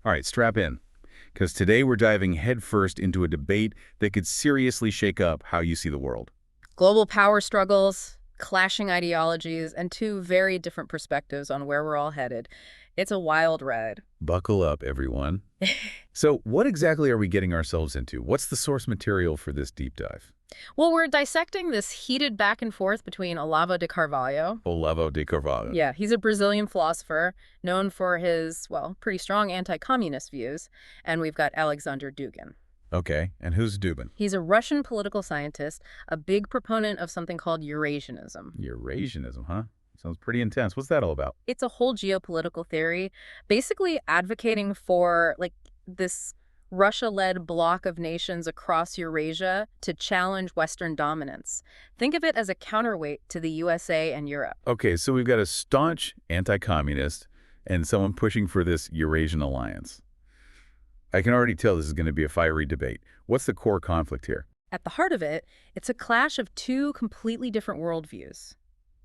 All right, strap in, because today we're diving headfirst into a debate that could seriously shake up how you see the world. Global power struggles, clashing ideologies, and two very different perspectives on where we're all headed. It's a wild ride. Buckle up, everyone. So what exactly are we getting ourselves into? What's the source material for this deep dive? Well, we're dissecting this heated back and forth between Olavo de Carvalho. Olavo de Carvalho. Yeah, he's a Brazilian philosopher known for his, well, pretty strong anti-communist views. And we've got Aleksandr Dugin. Okay, and who's Dubin? He's a Russian political scientist, a big proponent of something called Eurasianism. Eurasianism, huh? Sounds pretty intense. What's that all about? It's a whole geopolitical theory, basically advocating for this Russia-led bloc of nations across Eurasia to challenge Western dominance. Think of it as a counterweight to the USA and Europe. Okay, so we've got a staunch anti-communist and someone pushing for this Eurasian alliance. I can already tell this is going to be a fiery debate. What's the core conflict here? At the heart of it, it's a clash of two completely different worldviews.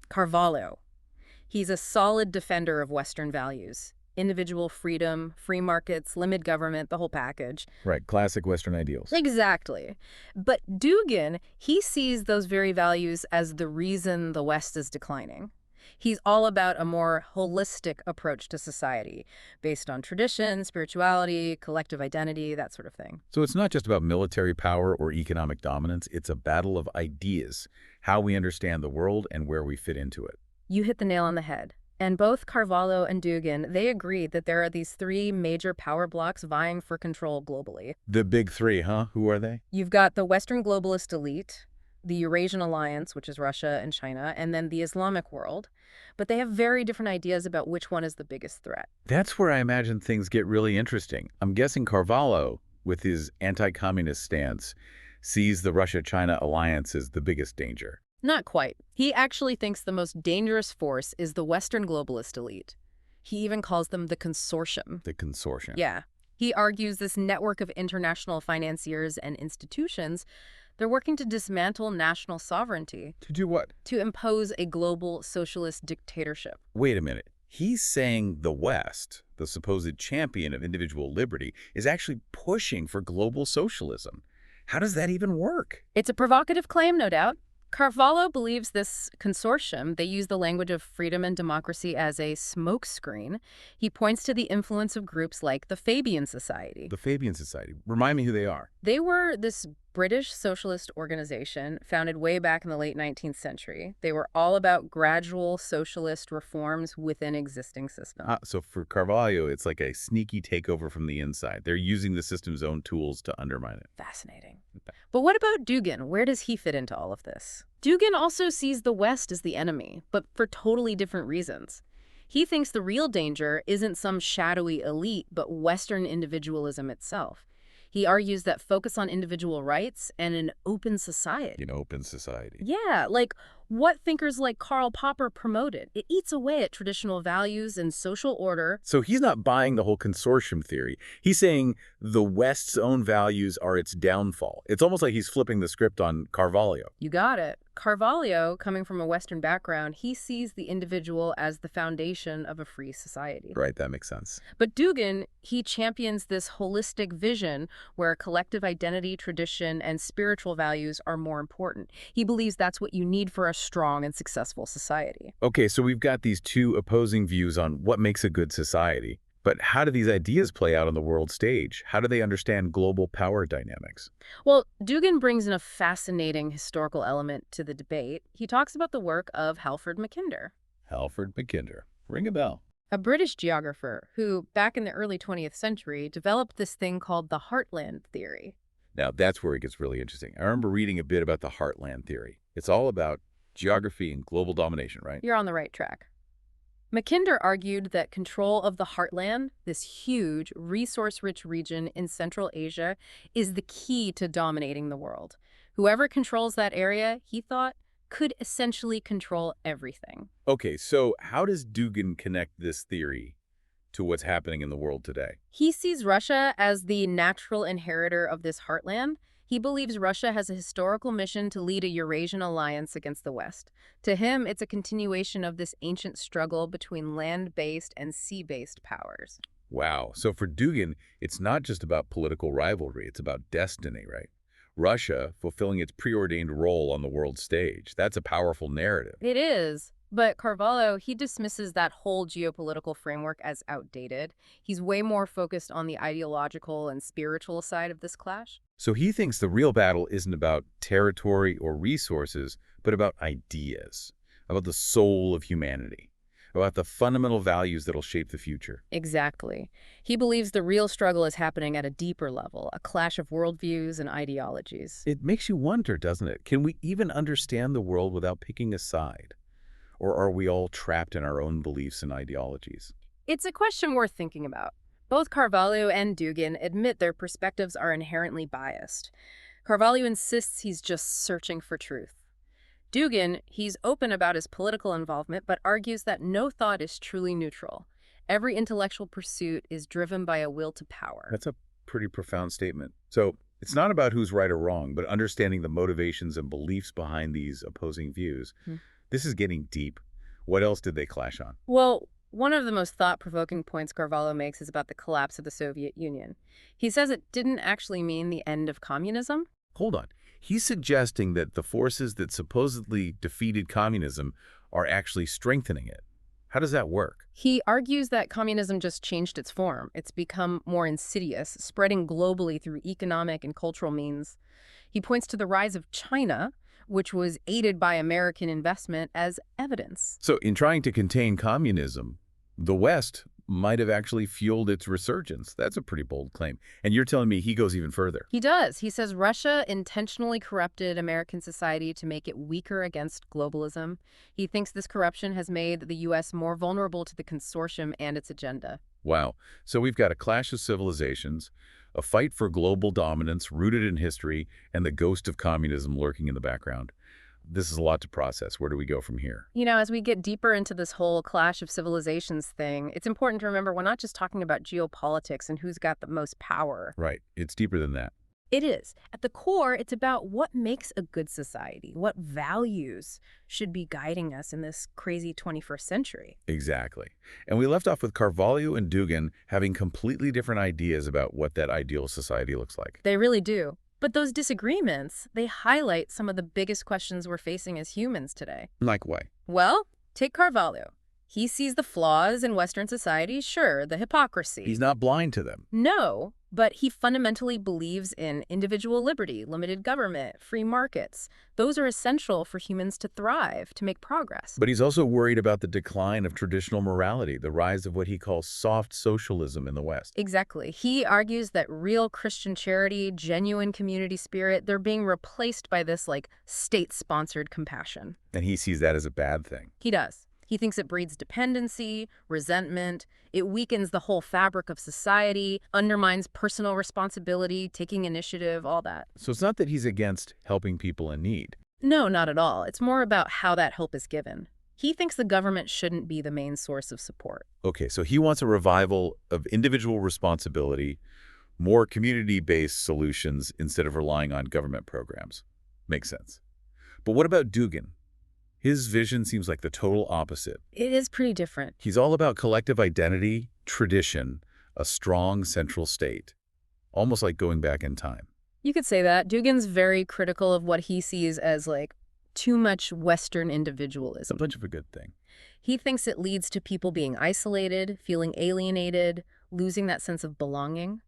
Carvalho. He's a solid defender of Western values. Individual freedom, free markets, limited government, the whole package. Right, classic Western ideals. Exactly. But Dugin, he sees those very values as the reason the West is declining. He's all about a more holistic approach to society, based on tradition, spirituality, collective identity, that sort of thing. So it's not just about military power or economic dominance, it's a battle of ideas, how we understand the world and where we fit into it. You hit the nail on the head. And both Carvalho and Dugin, they agree that there are these three major power blocks vying for control globally. The big three, huh? Who are they? You've got the Western globalist elite, the Eurasian alliance, which is Russia and China, and then the Islamic world. But they have very different ideas about which one is the biggest threat. That's where I imagine things get really interesting. I'm guessing Carvalho, with his anti-communist stance, sees the Russia-China alliance as the biggest danger. Not quite. He actually thinks the most dangerous force is the Western globalist elite. He even calls them the consortium. The consortium. Yeah. He argues this network of international financiers and institutions, they're working to dismantle national sovereignty. To do what? To impose a global socialist dictatorship. Wait a minute. He's saying the West, the supposed champion of individual liberty, is actually pushing for global socialism. How does that even work? It's a provocative claim, no doubt. Carvalho believes this consortium, they use the language of freedom and democracy as a smokescreen. He points to the influence of groups like the Fabian Society. The Fabian Society. Remind me who they are. They were this British socialist organization founded way back in the late 19th century. They were all about gradual socialist reforms within existing systems. So for Carvalho, it's like a sneaky takeover from the inside. They're using the system's own tools to undermine it. Fascinating. But what about Dugin? Where does he fit into all of this? Dugin also sees the West as the enemy, but for totally different reasons. He thinks the real danger isn't some shadowy elite, but Western individualism itself. He argues that focus on individual rights and an open society. An open society. Yeah, like what thinkers like Karl Popper promoted. It eats away at traditional values and social order. So he's not buying the whole consortium theory. He's saying the West's own values are its downfall. It's almost like he's flipping the script on Carvalho. You got it. Carvalho, coming from a Western background, he sees the individual as the foundation of a free society. Right, that makes sense. But Dugin, he champions this holistic vision where collective identity, tradition, and spiritual values are more important. He believes that's what you need for a strong and successful society. Okay, so we've got these two opposing views on what makes a good society. But how do these ideas play out on the world stage? How do they understand global power dynamics? Well, Dugin brings in a fascinating historical element to the debate. He talks about the work of Halford Mackinder. Halford Mackinder. Ring a bell. A British geographer who, back in the early 20th century, developed this thing called the heartland theory. Now, that's where it gets really interesting. I remember reading a bit about the heartland theory. It's all about geography and global domination, right? You're on the right track. Mackinder argued that control of the heartland, this huge, resource-rich region in Central Asia, is the key to dominating the world. Whoever controls that area, he thought, could essentially control everything. Okay, so how does Dugin connect this theory to what's happening in the world today? He sees Russia as the natural inheritor of this heartland. He believes Russia has a historical mission to lead a Eurasian alliance against the West. To him, it's a continuation of this ancient struggle between land-based and sea-based powers. Wow. So for Dugin, it's not just about political rivalry, it's about destiny, right? Russia fulfilling its preordained role on the world stage. That's a powerful narrative. It is. But Carvalho, he dismisses that whole geopolitical framework as outdated. He's way more focused on the ideological and spiritual side of this clash. So he thinks the real battle isn't about territory or resources, but about ideas, about the soul of humanity, about the fundamental values that'll shape the future. Exactly. He believes the real struggle is happening at a deeper level, a clash of worldviews and ideologies. It makes you wonder, doesn't it? Can we even understand the world without picking a side? Or are we all trapped in our own beliefs and ideologies? It's a question worth thinking about. Both Carvalho and Dugin admit their perspectives are inherently biased. Carvalho insists he's just searching for truth. Dugin, he's open about his political involvement, but argues that no thought is truly neutral. Every intellectual pursuit is driven by a will to power. That's a pretty profound statement. So it's not about who's right or wrong, but understanding the motivations and beliefs behind these opposing views. This is getting deep. What else did they clash on? Well, one of the most thought-provoking points Carvalho makes is about the collapse of the Soviet Union. He says it didn't actually mean the end of communism. Hold on. He's suggesting that the forces that supposedly defeated communism are actually strengthening it. How does that work? He argues that communism just changed its form. It's become more insidious, spreading globally through economic and cultural means. He points to the rise of China, which was aided by American investment, as evidence. So in trying to contain communism, the West might have actually fueled its resurgence. That's a pretty bold claim. And you're telling me he goes even further. He does. He says Russia intentionally corrupted American society to make it weaker against globalism. He thinks this corruption has made the U.S. more vulnerable to the consortium and its agenda. Wow. So we've got a clash of civilizations, a fight for global dominance rooted in history, and the ghost of communism lurking in the background. This is a lot to process. Where do we go from here? You know, as we get deeper into this whole clash of civilizations thing, it's important to remember we're not just talking about geopolitics and who's got the most power. Right. It's deeper than that. It is. At the core, it's about what makes a good society, what values should be guiding us in this crazy 21st century. Exactly. And we left off with Carvalho and Dugin having completely different ideas about what that ideal society looks like. They really do. But those disagreements, they highlight some of the biggest questions we're facing as humans today. Like what? Well, take Carvalho. He sees the flaws in Western society, sure, the hypocrisy. He's not blind to them. No, but he fundamentally believes in individual liberty, limited government, free markets. Those are essential for humans to thrive, to make progress. But he's also worried about the decline of traditional morality, the rise of what he calls soft socialism in the West. Exactly. He argues that real Christian charity, genuine community spirit, they're being replaced by this, state-sponsored compassion. And he sees that as a bad thing. He does. He thinks it breeds dependency, resentment, it weakens the whole fabric of society, undermines personal responsibility, taking initiative, all that. So it's not that he's against helping people in need. No, not at all. It's more about how that help is given. He thinks the government shouldn't be the main source of support. Okay, so he wants a revival of individual responsibility, more community-based solutions instead of relying on government programs. Makes sense. But what about Dugin? His vision seems like the total opposite. It is pretty different. He's all about collective identity, tradition, a strong central state. Almost like going back in time. You could say that. Dugin's very critical of what he sees as, too much Western individualism. A bunch of a good thing. He thinks it leads to people being isolated, feeling alienated, losing that sense of belonging.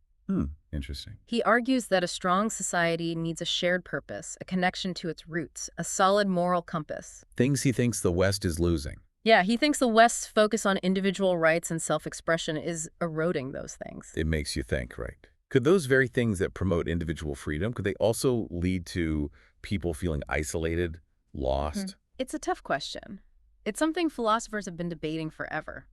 Interesting. He argues that a strong society needs a shared purpose, a connection to its roots, a solid moral compass. Things he thinks the West is losing. Yeah, he thinks the West's focus on individual rights and self-expression is eroding those things. It makes you think, right? Could those very things that promote individual freedom, could they also lead to people feeling isolated, lost? It's a tough question. It's something philosophers have been debating forever.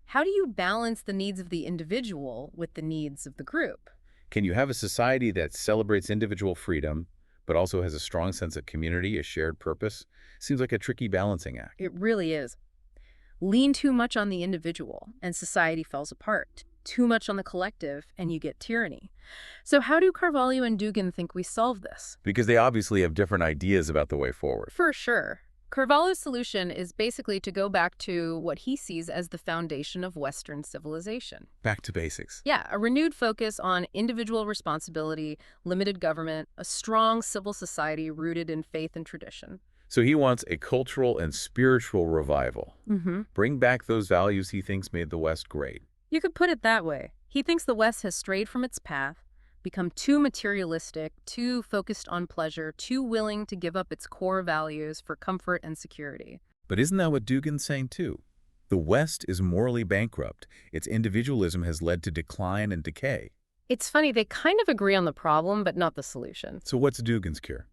How do you balance the needs of the individual with the needs of the group? Can you have a society that celebrates individual freedom, but also has a strong sense of community, a shared purpose? Seems like a tricky balancing act. It really is. Lean too much on the individual, and society falls apart. Too much on the collective, and you get tyranny. So how do Carvalho and Dugin think we solve this? Because they obviously have different ideas about the way forward. For sure. Carvalho's solution is basically to go back to what he sees as the foundation of Western civilization. Back to basics. Yeah, a renewed focus on individual responsibility, limited government, a strong civil society rooted in faith and tradition. So he wants a cultural and spiritual revival. Bring back those values he thinks made the West great. You could put it that way. He thinks the West has strayed from its path, become too materialistic, too focused on pleasure, too willing to give up its core values for comfort and security. But isn't that what Dugin's saying too? The West is morally bankrupt. Its individualism has led to decline and decay. It's funny, they kind of agree on the problem, but not the solution. So what's Dugin's cure?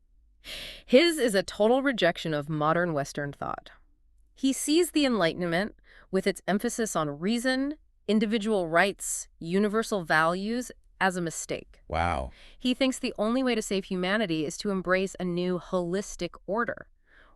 His is a total rejection of modern Western thought. He sees the Enlightenment, with its emphasis on reason, individual rights, universal values, as a mistake. Wow. He thinks the only way to save humanity is to embrace a new holistic order,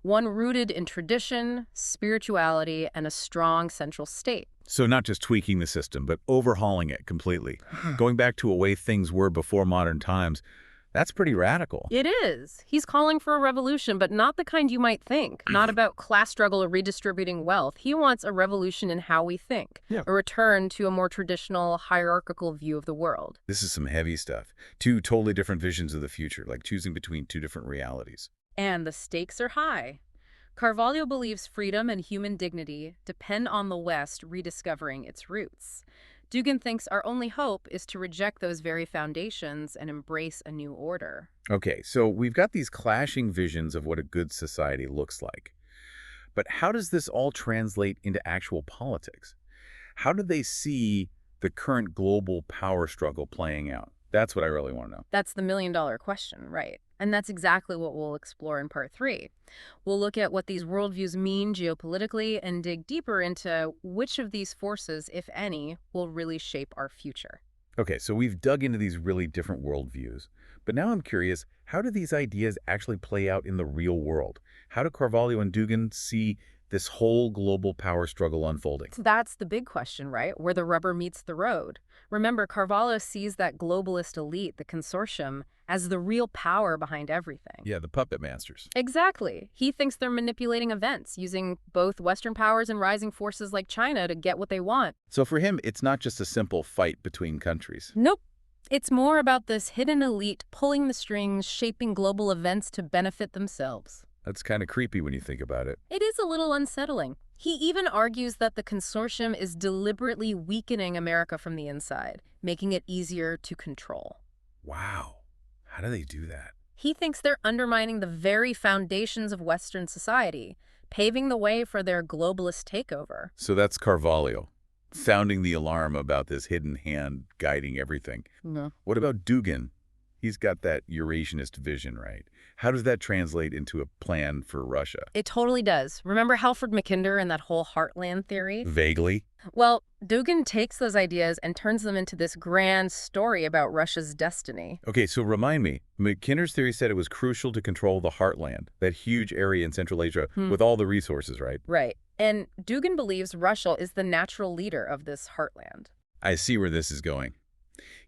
one rooted in tradition, spirituality, and a strong central state. So not just tweaking the system, but overhauling it completely. Going back to a way things were before modern times, that's pretty radical. It is. He's calling for a revolution, but not the kind you might think. Not about class struggle or redistributing wealth. He wants a revolution in how we think. Yeah. A return to a more traditional, hierarchical view of the world. This is some heavy stuff. Two totally different visions of the future, like choosing between two different realities. And the stakes are high. Carvalho believes freedom and human dignity depend on the West rediscovering its roots. Dugin thinks our only hope is to reject those very foundations and embrace a new order. Okay, so we've got these clashing visions of what a good society looks like. But how does this all translate into actual politics? How do they see the current global power struggle playing out? That's what I really want to know. That's the million-dollar question, right? And that's exactly what we'll explore in Part 3. We'll look at what these worldviews mean geopolitically and dig deeper into which of these forces, if any, will really shape our future. Okay, so we've dug into these really different worldviews. But now I'm curious, how do these ideas actually play out in the real world? How do Carvalho and Dugin see this whole global power struggle unfolding? That's the big question, right? Where the rubber meets the road. Remember, Carvalho sees that globalist elite, the consortium, as the real power behind everything. Yeah, the puppet masters. Exactly. He thinks they're manipulating events, using both Western powers and rising forces like China to get what they want. So for him, it's not just a simple fight between countries. Nope. It's more about this hidden elite pulling the strings, shaping global events to benefit themselves. That's kind of creepy when you think about it. It is a little unsettling. He even argues that the consortium is deliberately weakening America from the inside, making it easier to control. Wow. How do they do that? He thinks they're undermining the very foundations of Western society, paving the way for their globalist takeover. So that's Carvalho, sounding the alarm about this hidden hand guiding everything. No. What about Dugin? He's got that Eurasianist vision, right? How does that translate into a plan for Russia? It totally does. Remember Halford Mackinder and that whole heartland theory? Vaguely. Well, Dugin takes those ideas and turns them into this grand story about Russia's destiny. Okay, so remind me, Mackinder's theory said it was crucial to control the heartland, that huge area in Central Asia with all the resources, right? Right. And Dugin believes Russia is the natural leader of this heartland. I see where this is going.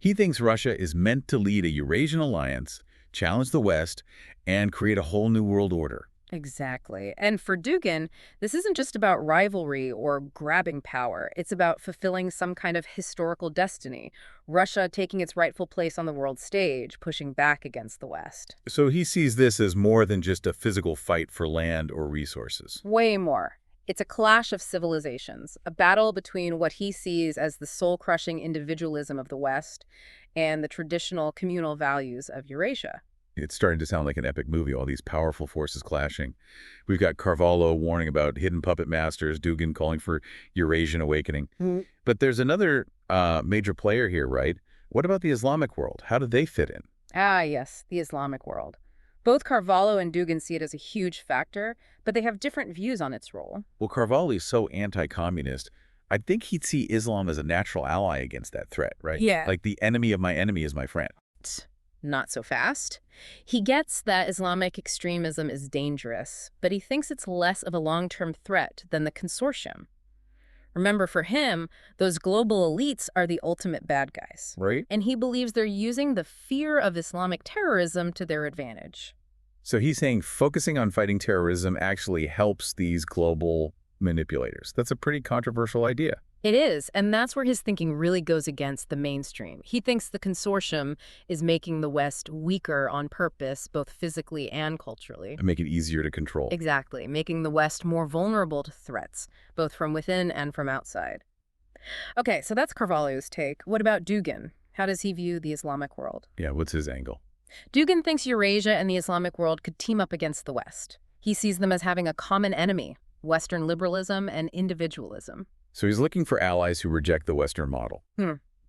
He thinks Russia is meant to lead a Eurasian alliance, challenge the West, and create a whole new world order. Exactly. And for Dugin, this isn't just about rivalry or grabbing power. It's about fulfilling some kind of historical destiny. Russia taking its rightful place on the world stage, pushing back against the West. So he sees this as more than just a physical fight for land or resources. Way more. It's a clash of civilizations, a battle between what he sees as the soul-crushing individualism of the West and the traditional communal values of Eurasia. It's starting to sound like an epic movie, all these powerful forces clashing. We've got Carvalho warning about hidden puppet masters, Dugin calling for Eurasian awakening. But there's another major player here, right? What about the Islamic world? How do they fit in? Ah, yes, the Islamic world. Both Carvalho and Dugin see it as a huge factor, but they have different views on its role. Well, Carvalho is so anti-communist. I think he'd see Islam as a natural ally against that threat, right? Yeah. Like the enemy of my enemy is my friend. Not so fast. He gets that Islamic extremism is dangerous, but he thinks it's less of a long-term threat than the consortium. Remember, for him, those global elites are the ultimate bad guys. Right. And he believes they're using the fear of Islamic terrorism to their advantage. So he's saying focusing on fighting terrorism actually helps these global manipulators. That's a pretty controversial idea. It is, and that's where his thinking really goes against the mainstream. He thinks the consortium is making the West weaker on purpose, both physically and culturally. And make it easier to control. Exactly, making the West more vulnerable to threats, both from within and from outside. Okay, so that's Carvalho's take. What about Dugin? How does he view the Islamic world? Yeah, what's his angle? Dugin thinks Eurasia and the Islamic world could team up against the West. He sees them as having a common enemy, Western liberalism and individualism. So he's looking for allies who reject the Western model,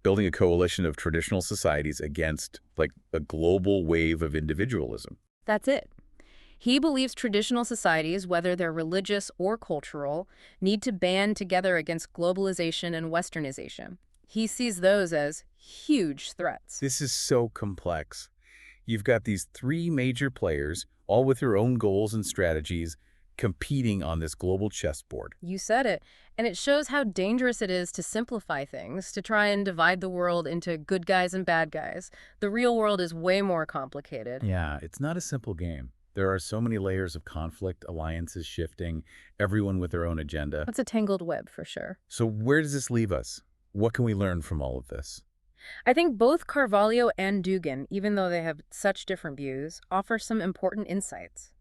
building a coalition of traditional societies against, like, a global wave of individualism. That's it. He believes traditional societies, whether they're religious or cultural, need to band together against globalization and westernization. He sees those as huge threats. This is so complex. You've got these three major players, all with their own goals and strategies, competing on this global chessboard. You said it. And it shows how dangerous it is to simplify things, to try and divide the world into good guys and bad guys. The real world is way more complicated. Yeah, it's not a simple game. There are so many layers of conflict, alliances shifting, everyone with their own agenda. It's a tangled web, for sure. So where does this leave us? What can we learn from all of this? I think both Carvalho and Dugin, even though they have such different views, offer some important insights.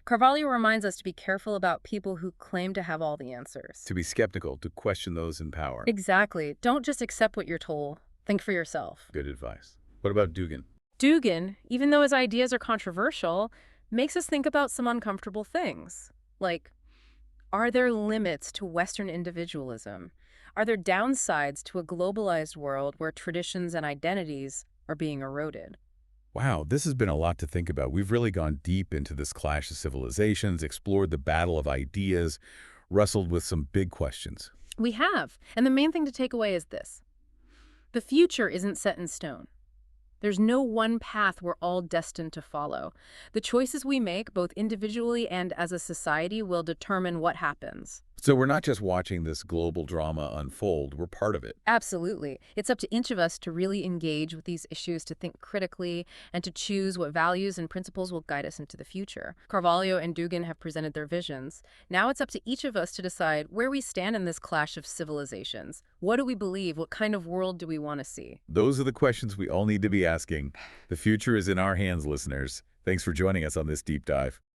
Carvalho reminds us to be careful about people who claim to have all the answers. To be skeptical, to question those in power. Exactly. Don't just accept what you're told. Think for yourself. Good advice. What about Dugin? Dugin, even though his ideas are controversial, makes us think about some uncomfortable things. Like, are there limits to Western individualism? Are there downsides to a globalized world where traditions and identities are being eroded? Wow, this has been a lot to think about. We've really gone deep into this clash of civilizations, explored the battle of ideas, wrestled with some big questions. We have. And the main thing to take away is this. The future isn't set in stone. There's no one path we're all destined to follow. The choices we make, both individually and as a society, will determine what happens. So we're not just watching this global drama unfold, we're part of it. Absolutely. It's up to each of us to really engage with these issues, to think critically, and to choose what values and principles will guide us into the future. Carvalho and Dugin have presented their visions. Now it's up to each of us to decide where we stand in this clash of civilizations. What do we believe? What kind of world do we want to see? Those are the questions we all need to be asking. The future is in our hands, listeners. Thanks for joining us on this deep dive.